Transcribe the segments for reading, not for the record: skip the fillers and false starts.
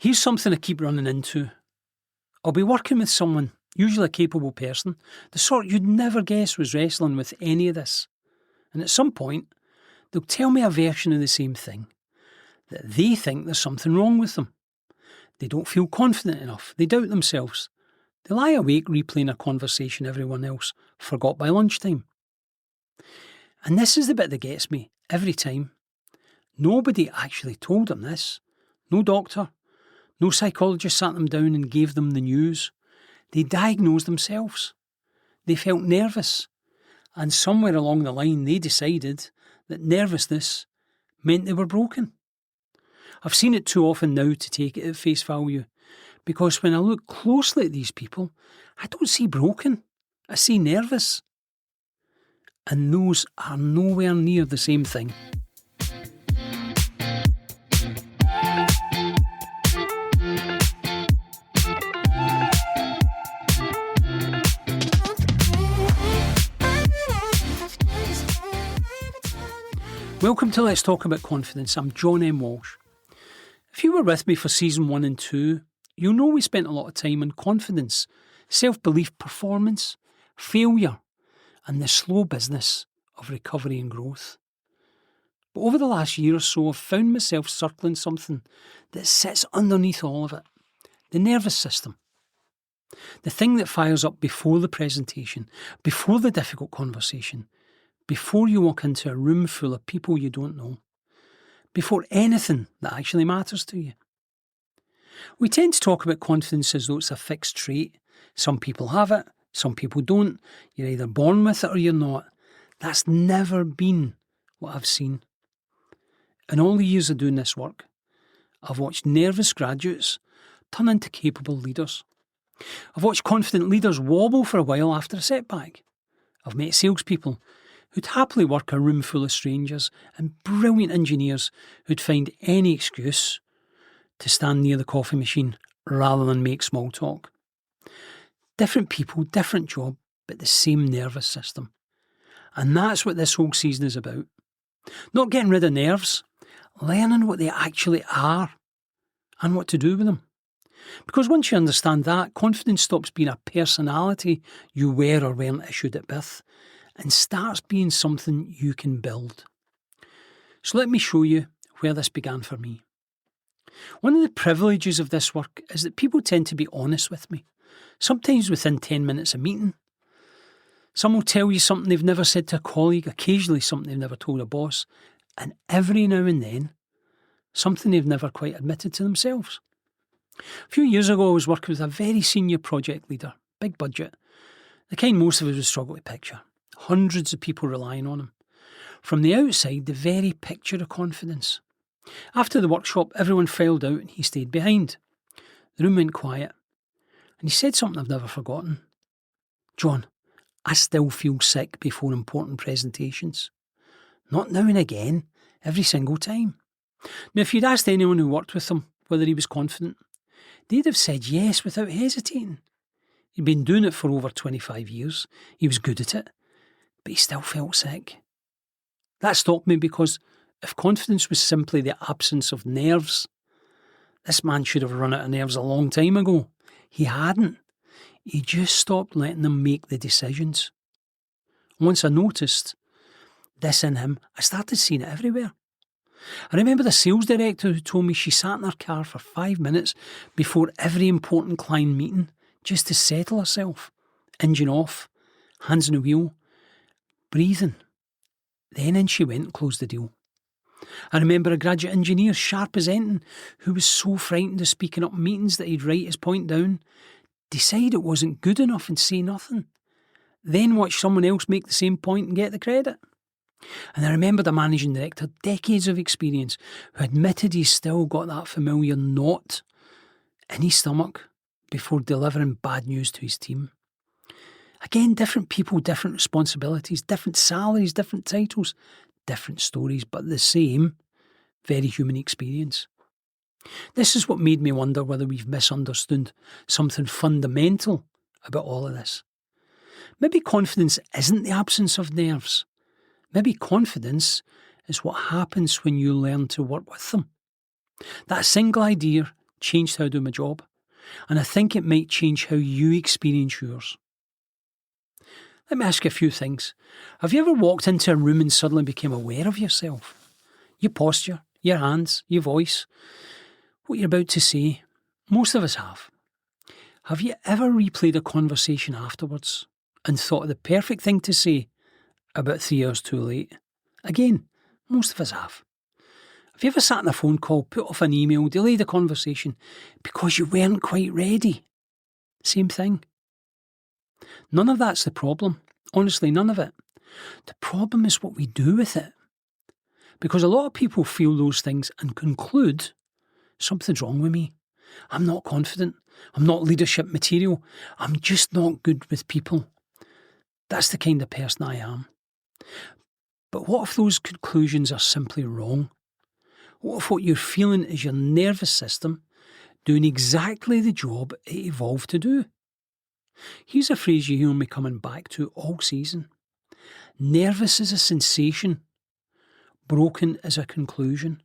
Here's something I keep running into. I'll be working with someone, usually a capable person, the sort you'd never guess was wrestling with any of this. And at some point, they'll tell me a version of the same thing, that they think there's something wrong with them. They don't feel confident enough. They doubt themselves. They lie awake replaying a conversation everyone else forgot by lunchtime. And this is the bit that gets me every time. Nobody actually told them this. No doctor, no psychologist sat them down and gave them the news. They diagnosed themselves. They felt nervous. And somewhere along the line they decided that nervousness meant they were broken. I've seen it too often now to take it at face value, because when I look closely at these people, I don't see broken, I see nervous. And those are nowhere near the same thing. Welcome to Let's Talk About Confidence. I'm John M. Walsh. If you were with me for season 1 and 2, you'll know we spent a lot of time on confidence, self-belief, performance, failure, and the slow business of recovery and growth. But over the last year or so, I've found myself circling something that sits underneath all of it: the nervous system. The thing that fires up before the presentation, before the difficult conversation, before you walk into a room full of people you don't know, before anything that actually matters to you. We tend to talk about confidence as though it's a fixed trait. Some people have it, some people don't. You're either born with it or you're not. That's never been what I've seen. In all the years of doing this work, I've watched nervous graduates turn into capable leaders. I've watched confident leaders wobble for a while after a setback. I've met salespeople who'd happily work a room full of strangers, and brilliant engineers who'd find any excuse to stand near the coffee machine rather than make small talk. Different people, different job, but the same nervous system. And that's what this whole season is about. Not getting rid of nerves, learning what they actually are and what to do with them. Because once you understand that, confidence stops being a personality you were or weren't issued at birth, and starts being something you can build. So let me show you where this began for me. One of the privileges of this work is that people tend to be honest with me, sometimes within 10 minutes of meeting. Some will tell you something they've never said to a colleague, occasionally something they've never told a boss, and every now and then, something they've never quite admitted to themselves. A few years ago, I was working with a very senior project leader, big budget, the kind most of us would struggle to picture. Hundreds of people relying on him. From the outside, the very picture of confidence. After the workshop, everyone filed out and he stayed behind. The room went quiet, and he said something I've never forgotten. "John, I still feel sick before important presentations. Not now and again, every single time." Now, if you'd asked anyone who worked with him whether he was confident, they'd have said yes without hesitating. He'd been doing it for over 25 years. He was good at it. But he still felt sick. That stopped me, because if confidence was simply the absence of nerves, this man should have run out of nerves a long time ago. He hadn't. He just stopped letting them make the decisions. Once I noticed this in him, I started seeing it everywhere. I remember the sales director who told me she sat in her car for 5 minutes before every important client meeting just to settle herself. Engine off, hands on the wheel, breathing. Then in she went and closed the deal. I remember a graduate engineer, sharp as anything, who was so frightened of speaking up in meetings that he'd write his point down, decide it wasn't good enough and say nothing, then watch someone else make the same point and get the credit. And I remembered a managing director, decades of experience, who admitted he's still got that familiar knot in his stomach before delivering bad news to his team. Again, different people, different responsibilities, different salaries, different titles, different stories, but the same very human experience. This is what made me wonder whether we've misunderstood something fundamental about all of this. Maybe confidence isn't the absence of nerves. Maybe confidence is what happens when you learn to work with them. That single idea changed how I do my job, and I think it might change how you experience yours. Let me ask you a few things. Have you ever walked into a room and suddenly became aware of yourself? Your posture, your hands, your voice, what you're about to say? Most of us have. Have you ever replayed a conversation afterwards and thought of the perfect thing to say about 3 hours too late? Again, most of us have. Have you ever sat in a phone call, put off an email, delayed a conversation because you weren't quite ready? Same thing. None of that's the problem. Honestly, none of it. The problem is what we do with it. Because a lot of people feel those things and conclude, something's wrong with me. I'm not confident. I'm not leadership material. I'm just not good with people. That's the kind of person I am. But what if those conclusions are simply wrong? What if what you're feeling is your nervous system doing exactly the job it evolved to do? Here's a phrase you hear me coming back to all season. Nervous is a sensation. Broken is a conclusion.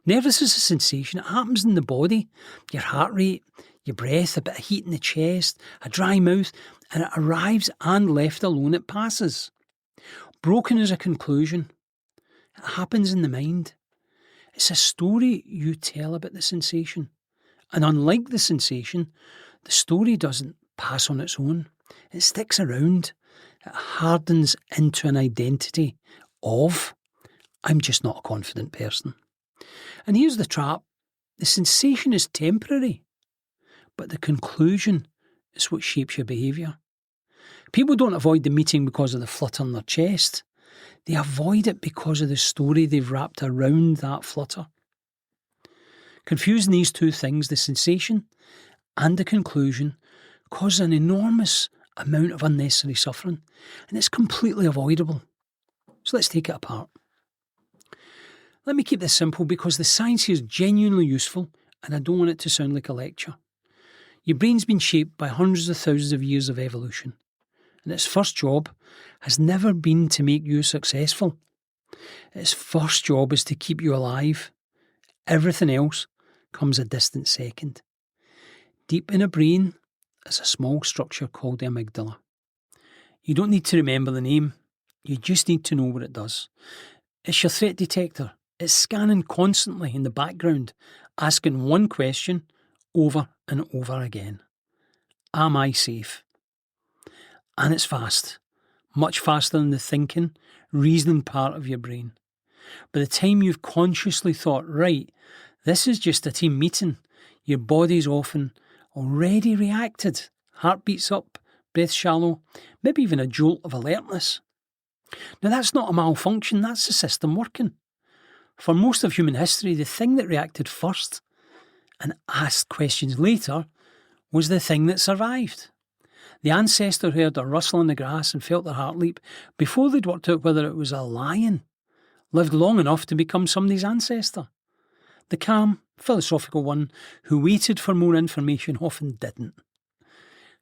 Nervous is a sensation. It happens in the body. Your heart rate, your breath, a bit of heat in the chest, a dry mouth, and it arrives and left alone it passes. Broken is a conclusion. It happens in the mind. It's a story you tell about the sensation. And unlike the sensation, the story doesn't pass on its own. It sticks around. It hardens into an identity of, I'm just not a confident person. And here's the trap. The sensation is temporary, but the conclusion is what shapes your behaviour. People don't avoid the meeting because of the flutter in their chest. They avoid it because of the story they've wrapped around that flutter. Confusing these two things, the sensation and the conclusion, causes an enormous amount of unnecessary suffering, and it's completely avoidable. So let's take it apart. Let me keep this simple because the science here is genuinely useful and I don't want it to sound like a lecture. Your brain's been shaped by hundreds of thousands of years of evolution, and its first job has never been to make you successful. Its first job is to keep you alive. Everything else comes a distant second. Deep in a brain is a small structure called the amygdala. You don't need to remember the name, you just need to know what it does. It's your threat detector. It's scanning constantly in the background, asking one question over and over again. Am I safe? And it's fast, much faster than the thinking, reasoning part of your brain. By the time you've consciously thought, right, this is just a team meeting, your body's often already reacted. Heartbeats up, breath shallow, maybe even a jolt of alertness. Now that's not a malfunction, that's the system working. For most of human history, the thing that reacted first and asked questions later was the thing that survived. The ancestor heard a rustle in the grass and felt their heart leap before they'd worked out whether it was a lion, lived long enough to become somebody's ancestor. The calm, philosophical one who waited for more information often didn't.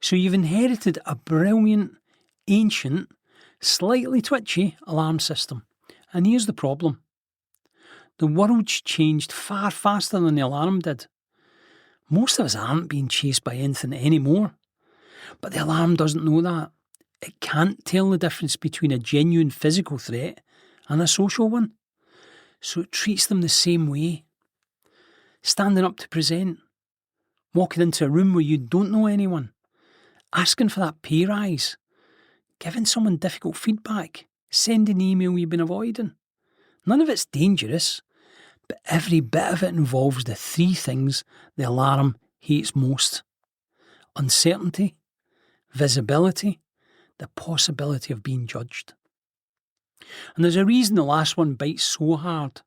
So you've inherited a brilliant, ancient, slightly twitchy alarm system. And here's the problem. The world's changed far faster than the alarm did. Most of us aren't being chased by anything anymore. But the alarm doesn't know that. It can't tell the difference between a genuine physical threat and a social one. So it treats them the same way. Standing up to present, walking into a room where you don't know anyone, asking for that pay rise, giving someone difficult feedback, sending an email you've been avoiding. None of it's dangerous, but every bit of it involves the three things the alarm hates most: uncertainty, visibility, the possibility of being judged. And there's a reason the last one bites so hard.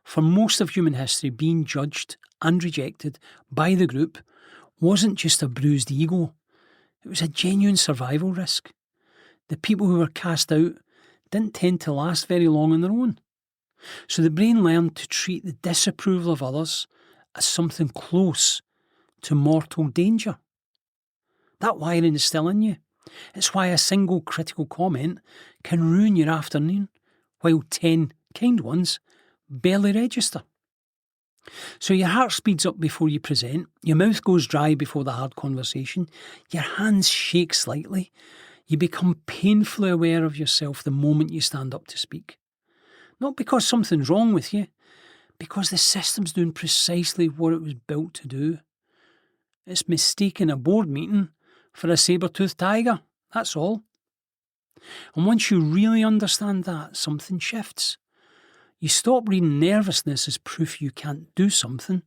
For most of human history, being judged and rejected by the group wasn't just a bruised ego, it was a genuine survival risk. The people who were cast out didn't tend to last very long on their own. So the brain learned to treat the disapproval of others as something close to mortal danger. That wiring is still in you. It's why a single critical comment can ruin your afternoon, while 10 kind ones barely register. So your heart speeds up before you present, your mouth goes dry before the hard conversation, your hands shake slightly, you become painfully aware of yourself the moment you stand up to speak. Not because something's wrong with you, because the system's doing precisely what it was built to do. It's mistaking a board meeting for a saber-toothed tiger, that's all. And once you really understand that, something shifts. You stop reading nervousness as proof you can't do something,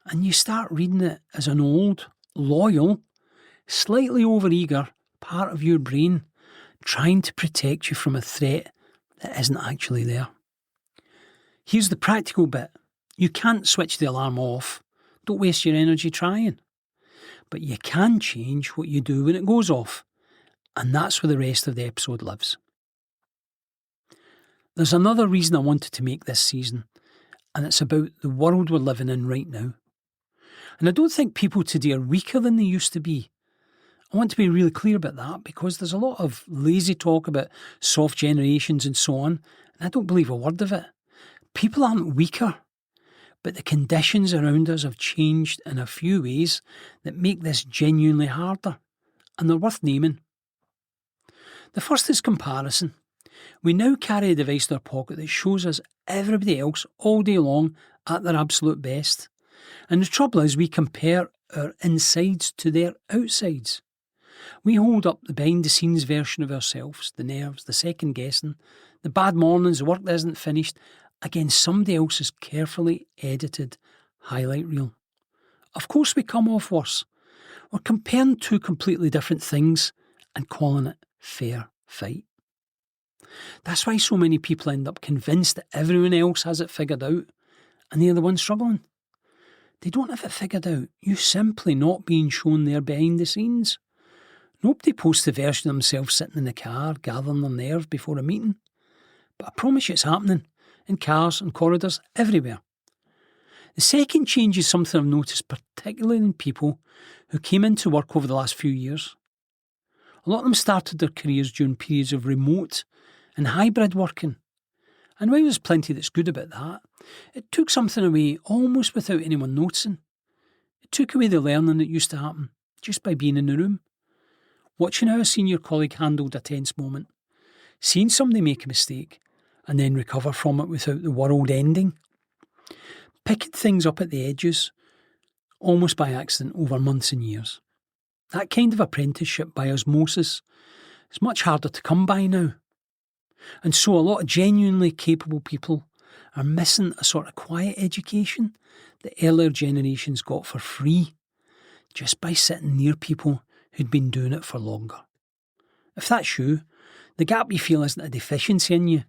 and you start reading it as an old, loyal, slightly overeager part of your brain trying to protect you from a threat that isn't actually there. Here's the practical bit. You can't switch the alarm off. Don't waste your energy trying. But you can change what you do when it goes off. And that's where the rest of the episode lives. There's another reason I wanted to make this season, and it's about the world we're living in right now. And I don't think people today are weaker than they used to be. I want to be really clear about that because there's a lot of lazy talk about soft generations and so on, and I don't believe a word of it. People aren't weaker, but the conditions around us have changed in a few ways that make this genuinely harder, and they're worth naming. The first is comparison. We now carry a device in our pocket that shows us everybody else all day long at their absolute best. And the trouble is we compare our insides to their outsides. We hold up the behind-the-scenes version of ourselves, the nerves, the second-guessing, the bad mornings, the work that isn't finished, against somebody else's carefully edited highlight reel. Of course we come off worse. We're comparing two completely different things and calling it fair fight. That's why so many people end up convinced that everyone else has it figured out and they're the ones struggling. They don't have it figured out. You're simply not being shown their behind the scenes. Nobody posts the version of themselves sitting in the car, gathering their nerve before a meeting. But I promise you it's happening, in cars and corridors, everywhere. The second change is something I've noticed, particularly in people who came into work over the last few years. A lot of them started their careers during periods of remote and hybrid working. And while there's plenty that's good about that, it took something away almost without anyone noticing. It took away the learning that used to happen just by being in the room. Watching how a senior colleague handled a tense moment, seeing somebody make a mistake and then recover from it without the world ending. Picking things up at the edges, almost by accident over months and years. That kind of apprenticeship by osmosis is much harder to come by now. And so a lot of genuinely capable people are missing a sort of quiet education that earlier generations got for free, just by sitting near people who'd been doing it for longer. If that's you, the gap you feel isn't a deficiency in you,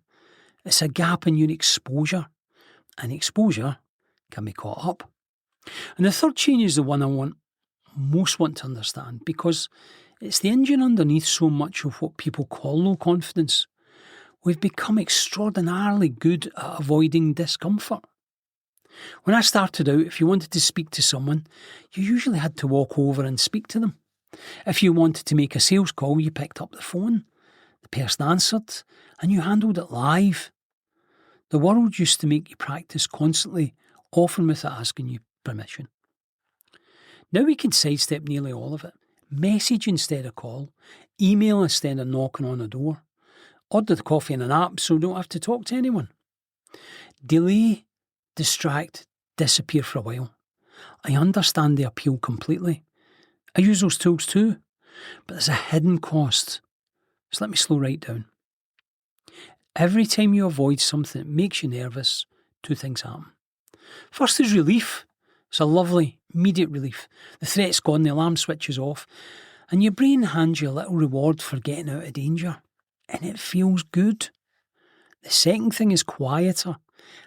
it's a gap in your exposure, and exposure can be caught up. And the third change is the one I most want to understand, because it's the engine underneath so much of what people call low confidence. We've become extraordinarily good at avoiding discomfort. When I started out, if you wanted to speak to someone, you usually had to walk over and speak to them. If you wanted to make a sales call, you picked up the phone, the person answered, and you handled it live. The world used to make you practice constantly, often without asking you permission. Now we can sidestep nearly all of it. Message instead of call, email instead of knocking on a door, order the coffee in an app so you don't have to talk to anyone. Delay, distract, disappear for a while. I understand the appeal completely. I use those tools too, but there's a hidden cost. So let me slow right down. Every time you avoid something that makes you nervous, two things happen. First is relief. It's a lovely, immediate relief. The threat's gone, the alarm switches off, and your brain hands you a little reward for getting out of danger. And it feels good. The second thing is quieter,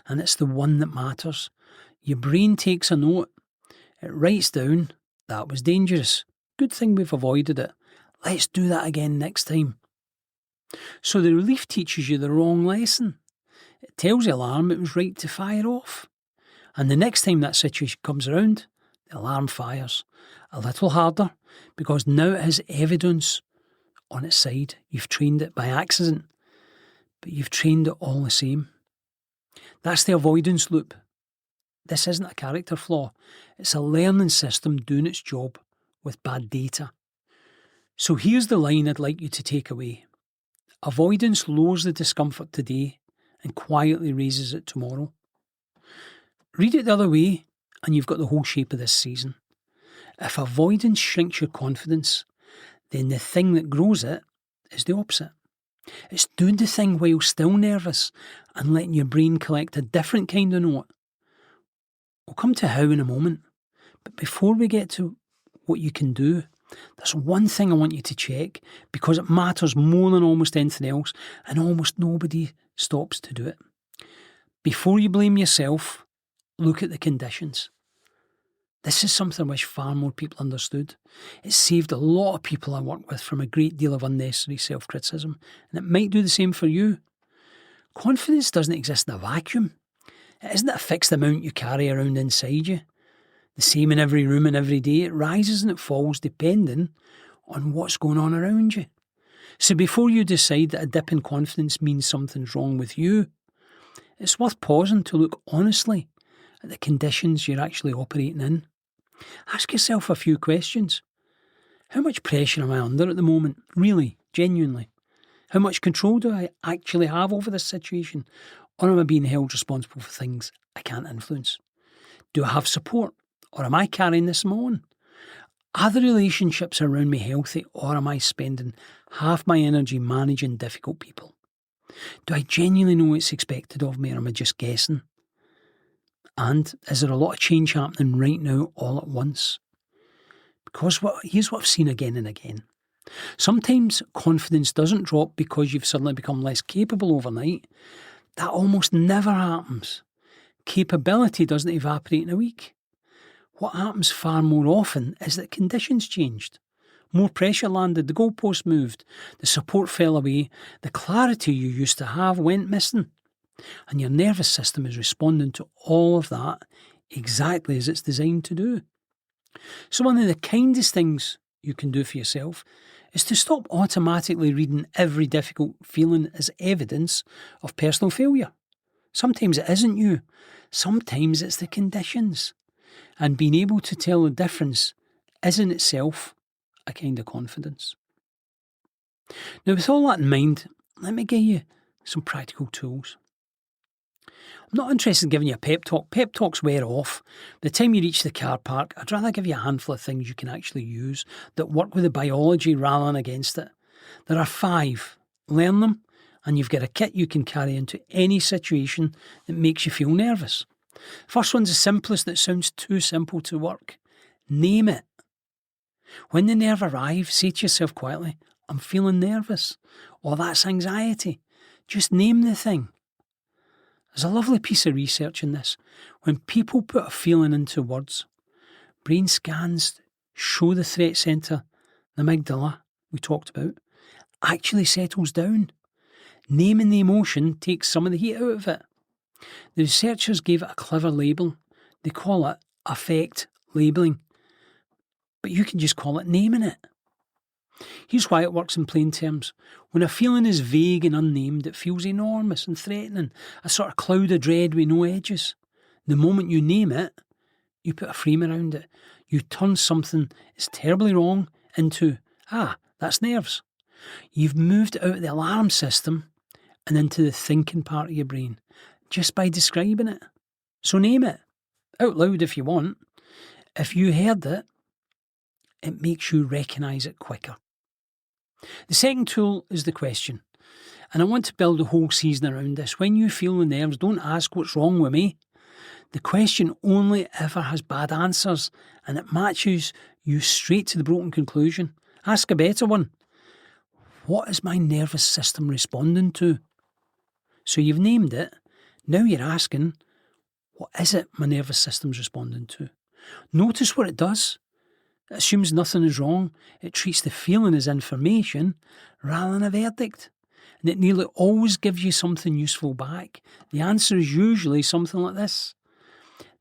and it's the one that matters. Your brain takes a note. It writes down, that was dangerous. Good thing we've avoided it. Let's do that again next time. So the relief teaches you the wrong lesson. It tells the alarm it was right to fire off. And the next time that situation comes around, the alarm fires a little harder because now it has evidence on its side. You've trained it by accident, but you've trained it all the same. That's the avoidance loop. This isn't a character flaw. It's a learning system doing its job with bad data. So here's the line I'd like you to take away. Avoidance lowers the discomfort today and quietly raises it tomorrow. Read it the other way and you've got the whole shape of this season. If avoidance shrinks your confidence, then the thing that grows it is the opposite. It's doing the thing while still nervous and letting your brain collect a different kind of note. We'll come to how in a moment, but before we get to what you can do, there's one thing I want you to check because it matters more than almost anything else and almost nobody stops to do it. Before you blame yourself, look at the conditions. This is something I wish far more people understood. It saved a lot of people I work with from a great deal of unnecessary self-criticism, and it might do the same for you. Confidence doesn't exist in a vacuum. It isn't a fixed amount you carry around inside you. The same in every room and every day. It rises and it falls depending on what's going on around you. So before you decide that a dip in confidence means something's wrong with you, it's worth pausing to look honestly at the conditions you're actually operating in. Ask yourself a few questions. How much pressure am I under at the moment? Really, genuinely. How much control do I actually have over this situation? Or am I being held responsible for things I can't influence? Do I have support? Or am I carrying this on my own? Are the relationships around me healthy? Or am I spending half my energy managing difficult people? Do I genuinely know what's expected of me, or am I just guessing? And is there a lot of change happening right now all at once? Because here's what I've seen again and again. Sometimes confidence doesn't drop because you've suddenly become less capable overnight. That almost never happens. Capability doesn't evaporate in a week. What happens far more often is that conditions changed. More pressure landed, the goalpost moved, the support fell away, the clarity you used to have went missing. And your nervous system is responding to all of that exactly as it's designed to do. So one of the kindest things you can do for yourself is to stop automatically reading every difficult feeling as evidence of personal failure. Sometimes it isn't you. Sometimes it's the conditions. And being able to tell the difference is in itself a kind of confidence. Now, with all that in mind, let me give you some practical tools. I'm not interested in giving you a pep talk. Pep talks wear off. By the time you reach the car park, I'd rather give you a handful of things you can actually use that work with the biology rather than against it. There are 5. Learn them, and you've got a kit you can carry into any situation that makes you feel nervous. First one's the simplest that sounds too simple to work. Name it. When the nerve arrives, say to yourself quietly, I'm feeling nervous, or that's anxiety. Just name the thing. There's a lovely piece of research in this. When people put a feeling into words, brain scans show the threat centre, the amygdala we talked about, actually settles down. Naming the emotion takes some of the heat out of it. The researchers gave it a clever label. They call it affect labelling. But you can just call it naming it. Here's why it works in plain terms. When a feeling is vague and unnamed, it feels enormous and threatening, a sort of cloud of dread with no edges. The moment you name it, you put a frame around it. You turn something that's terribly wrong into, that's nerves. You've moved out of the alarm system and into the thinking part of your brain, just by describing it. So name it, out loud if you want. If you heard it, it makes you recognise it quicker. The second tool is the question. And I want to build a whole season around this. When you feel the nerves, don't ask what's wrong with me. The question only ever has bad answers, and it matches you straight to the broken conclusion. Ask a better one. What is my nervous system responding to? So you've named it. Now you're asking, what is it my nervous system's responding to? Notice what it does. It assumes nothing is wrong. It treats the feeling as information rather than a verdict. And it nearly always gives you something useful back. The answer is usually something like this.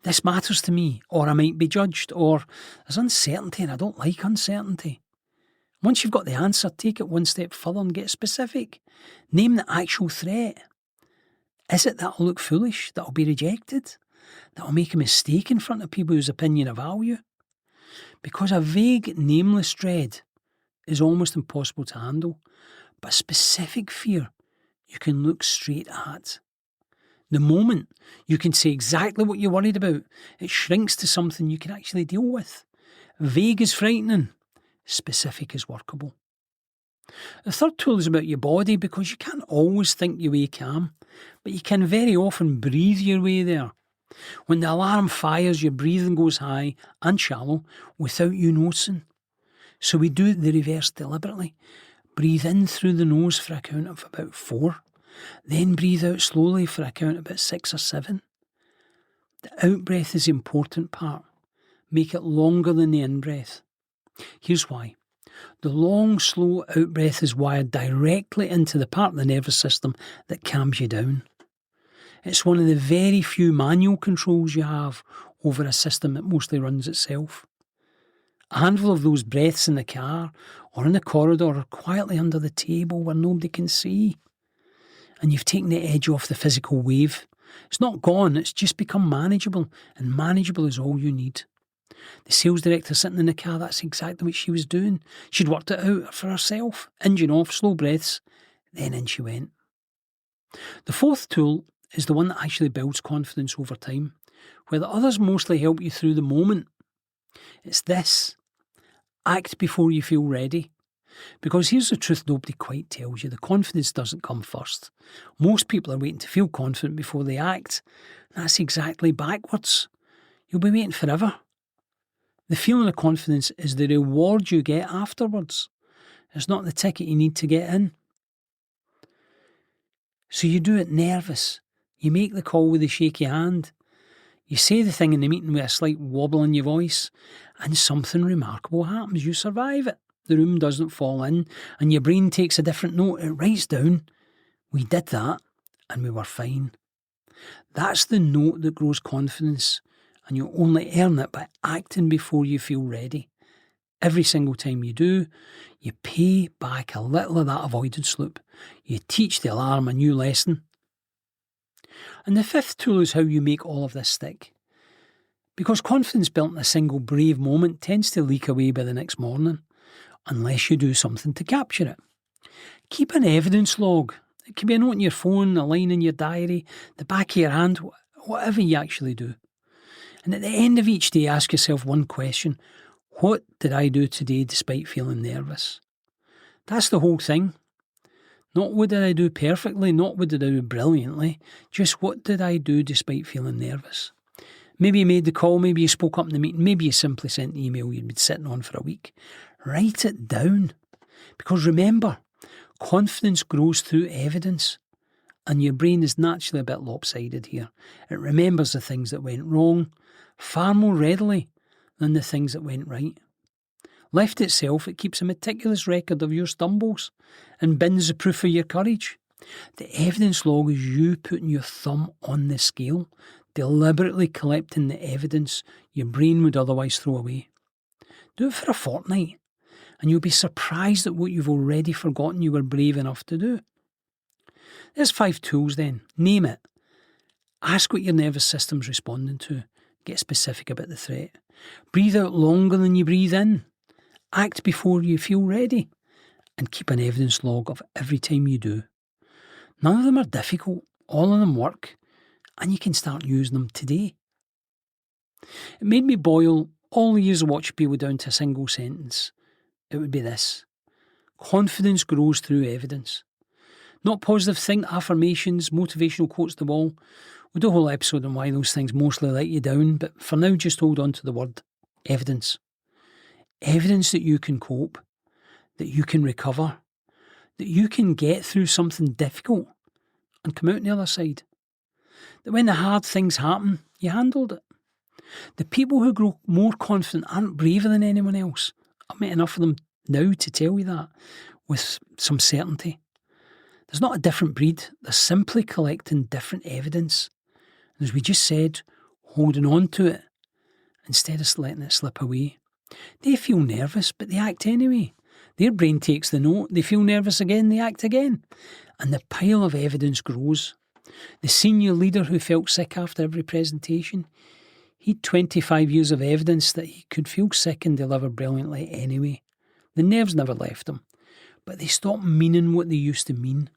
This matters to me, or I might be judged, or there's uncertainty and I don't like uncertainty. Once you've got the answer, take it one step further and get specific. Name the actual threat. Is it that I'll look foolish, that I'll be rejected? that will make a mistake in front of people whose opinion I value. Because a vague, nameless dread is almost impossible to handle, but a specific fear you can look straight at. The moment you can say exactly what you're worried about, it shrinks to something you can actually deal with. Vague is frightening, specific is workable. The third tool is about your body, because you can't always think your way calm, but you can very often breathe your way there. When the alarm fires, your breathing goes high and shallow without you noticing. So we do the reverse deliberately. Breathe in through the nose for a count of about 4. Then breathe out slowly for a count of about 6 or 7. The out-breath is the important part. Make it longer than the in-breath. Here's why. The long, slow out-breath is wired directly into the part of the nervous system that calms you down. It's one of the very few manual controls you have over a system that mostly runs itself. A handful of those breaths in the car or in the corridor or quietly under the table where nobody can see. And you've taken the edge off the physical wave. It's not gone, it's just become manageable, and manageable is all you need. The sales director sitting in the car, that's exactly what she was doing. She'd worked it out for herself. Engine off, slow breaths, then in she went. The fourth tool is the one that actually builds confidence over time, where the others mostly help you through the moment. It's this: act before you feel ready. Because here's the truth nobody quite tells you: the confidence doesn't come first. Most people are waiting to feel confident before they act. That's exactly backwards. You'll be waiting forever. The feeling of confidence is the reward you get afterwards. It's not the ticket you need to get in. So you do it nervous. You make the call with a shaky hand. You say the thing in the meeting with a slight wobble in your voice, and something remarkable happens. You survive it. The room doesn't fall in, and your brain takes a different note. It writes down, "We did that, and we were fine." That's the note that grows confidence, and you only earn it by acting before you feel ready. Every single time you do, you pay back a little of that avoidance loop. You teach the alarm a new lesson. And the fifth tool is how you make all of this stick. Because confidence built in a single brave moment tends to leak away by the next morning, unless you do something to capture it. Keep an evidence log. It can be a note on your phone, a line in your diary, the back of your hand, whatever you actually do. And at the end of each day, ask yourself one question: what did I do today despite feeling nervous? That's the whole thing. Not what did I do perfectly, not what did I do brilliantly, just what did I do despite feeling nervous. Maybe you made the call, maybe you spoke up in the meeting, maybe you simply sent an email you'd been sitting on for a week. Write it down. Because remember, confidence grows through evidence. And your brain is naturally a bit lopsided here. It remembers the things that went wrong far more readily than the things that went right. Left itself, it keeps a meticulous record of your stumbles and bins the proof of your courage. The evidence log is you putting your thumb on the scale, deliberately collecting the evidence your brain would otherwise throw away. Do it for a fortnight, and you'll be surprised at what you've already forgotten you were brave enough to do. There's 5 tools then. Name it. Ask what your nervous system's responding to. Get specific about the threat. Breathe out longer than you breathe in. Act before you feel ready. And keep an evidence log of every time you do. None of them are difficult. All of them work. And you can start using them today. It made me boil all the years of watching people down to a single sentence. It would be this: confidence grows through evidence. Not positive think affirmations, motivational quotes to the wall. We'll do a whole episode on why those things mostly let you down, but for now just hold on to the word evidence. Evidence that you can cope, that you can recover, that you can get through something difficult and come out on the other side. That when the hard things happen, you handled it. The people who grow more confident aren't braver than anyone else. I've met enough of them now to tell you that with some certainty. There's not a different breed. They're simply collecting different evidence. And as we just said, holding on to it instead of letting it slip away. They feel nervous, but they act anyway. Their brain takes the note. They feel nervous again, they act again. And the pile of evidence grows. The senior leader who felt sick after every presentation, he'd 25 years of evidence that he could feel sick and deliver brilliantly anyway. The nerves never left him, but they stopped meaning what they used to mean.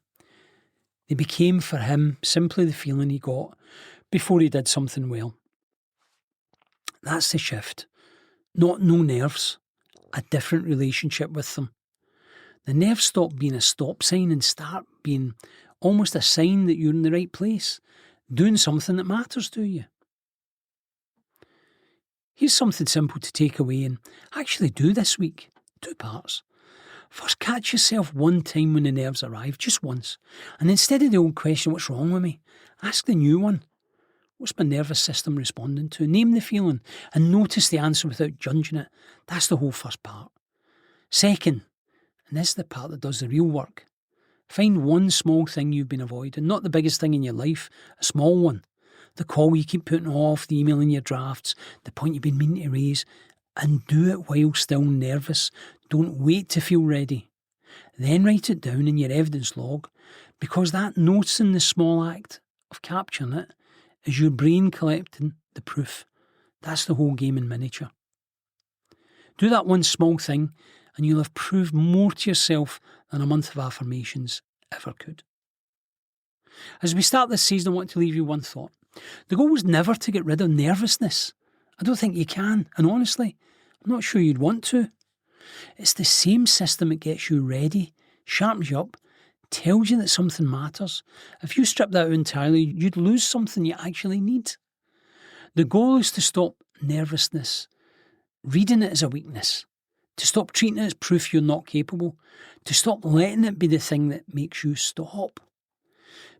They became for him simply the feeling he got before he did something well. That's the shift. Not no nerves, a different relationship with them. The nerves stop being a stop sign and start being almost a sign that you're in the right place, doing something that matters to you. Here's something simple to take away and actually do this week. 2 parts. First, catch yourself one time when the nerves arrive, just once. And instead of the old question, what's wrong with me? Ask the new one. What's my nervous system responding to? Name the feeling and notice the answer without judging it. That's the whole first part. Second, and this is the part that does the real work, find one small thing you've been avoiding, not the biggest thing in your life, a small one. The call you keep putting off, the email in your drafts, the point you've been meaning to raise, and do it while still nervous. Don't wait to feel ready. Then write it down in your evidence log, because that noticing the small act of capturing it is your brain collecting the proof. That's the whole game in miniature. Do that one small thing and you'll have proved more to yourself than a month of affirmations ever could. As we start this season, I want to leave you one thought. The goal is never to get rid of nervousness. I don't think you can, and honestly, I'm not sure you'd want to. It's the same system that gets you ready, sharpens you up, tells you that something matters. If you strip that out entirely, you'd lose something you actually need. The goal is to stop nervousness, reading it as a weakness, to stop treating it as proof you're not capable, to stop letting it be the thing that makes you stop.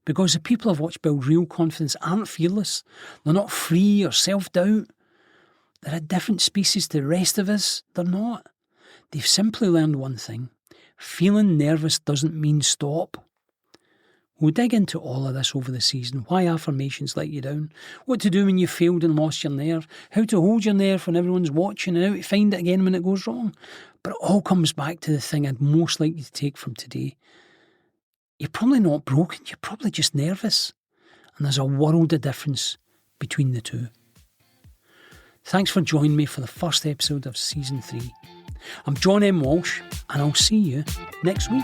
Because the people I've watched build real confidence aren't fearless, they're not free or self-doubt. They're a different species to the rest of us. They're not. They've simply learned one thing. Feeling nervous doesn't mean stop. We'll dig into all of this over the season. Why affirmations let you down, what to do when you failed and lost your nerve, how to hold your nerve when everyone's watching, and how to find it again when it goes wrong. But it all comes back to the thing I'd most like you to take from today. You're probably not broken, you're probably just nervous. And there's a world of difference between the two. Thanks for joining me for the first episode of Season 3. I'm John M. Walsh, and I'll see you next week.